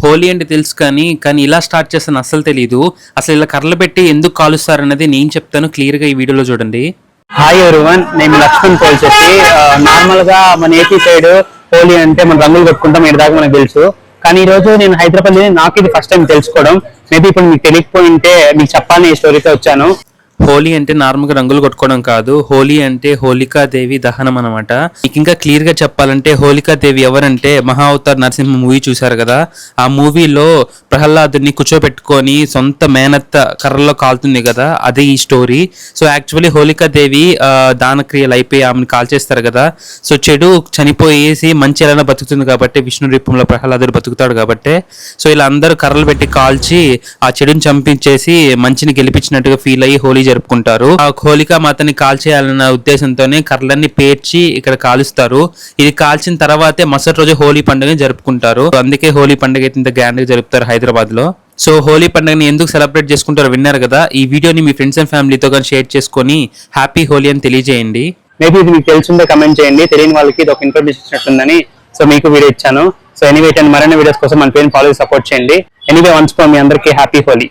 హోలీ అంటే తెలుసు కానీ ఇలా స్టార్ట్ చేస్తాను అస్సలు తెలీదు. అసలు ఇలా కర్రలు పెట్టి ఎందుకు కాలుస్తారన్నది నేను చెప్తాను, క్లియర్ గా ఈ వీడియోలో చూడండి. హాయ్ ఎవరీవన్, నేను లక్ష్మణ్ పోల్చెట్టి. నార్మల్ గా మన ఏపీ సైడ్ హోలీ అంటే మనం రంగులు కొట్టుకుంటాం, దాకా మనకు తెలుసు. కానీ ఈ రోజు నేను హైదరాబాద్ నాకు ఇది ఫస్ట్ టైం తెలుసుకోవడం. మేబీ ఇప్పుడు మీకు తెలియకపోయి ఉంటే మీకు చెప్పాలని ఈ స్టోరీతో వచ్చాను. హోలీ అంటే నార్మల్గా రంగులు కొట్టుకోవడం కాదు, హోలీ అంటే హోలికాదేవి దహనం అనమాట. మీకు ఇంకా క్లియర్ గా చెప్పాలంటే హోలికాదేవి ఎవరంటే మహా అవతార్ నరసింహ మూవీ చూసారు కదా, ఆ మూవీలో ప్రహ్లాదుని కూర్చోబెట్టుకొని సొంత మేనత్త కర్రలో కాలుతుంది కదా, అదే ఈ స్టోరీ. సో యాక్చువల్లీ హోలికాదేవి దానక్రియలు అయిపోయి ఆమెను కాల్చేస్తారు కదా, సో చెడు చనిపోయేసి మంచి ఎలా బతుకుతుంది కాబట్టి విష్ణు రూపంలో ప్రహ్లాదుడు బతుకుతాడు కాబట్టి, సో ఇలా అందరూ కర్రలు పెట్టి కాల్చి ఆ చెడుని చంపించేసి మంచిని గెలిపించినట్టుగా ఫీల్ అయ్యి హోలీ జరుపుకుంటారు. ఆ హోలికా మాతని కాల్చేయాలన్న ఉద్దేశంతోనే కర్రలన్నీ పేర్చి ఇక్కడ కాలుస్తారు. ఇది కాల్చిన తర్వాతే మరుసటి రోజు హోలీ పండుగ జరుపుకుంటారు. అందుకే హోలీ పండుగ అయితే ఇంత గ్రాండ్ గా జరుపుతారు హైదరాబాద్ లో. సో హోలీ పండుగని ఎందుకు సెలబ్రేట్ చేసుకుంటారో విన్నారు కదా. ఈ వీడియోని మీ ఫ్రెండ్స్ అండ్ ఫ్యామిలీతో కానీ షేర్ చేసుకొని హ్యాపీ హోలీ అని తెలియజేయండి. మేబీ ఇది మీకు తెలుసుంటే కమెంట్ చేయండి, తెలియని వాళ్ళకి ఇది ఒక ఇన్ఫర్మేషన్ ఇచ్చినట్టుందని సో మీకు వీడియో ఇచ్చాను. సో ఎనీవే మరిన్ని వీడియోస్ కోసం మన పేరుని ఫాలో సపోర్ట్ చేయండి. ఎనీవే వన్స్ మీ అందరికీ హ్యాపీ హోలీ.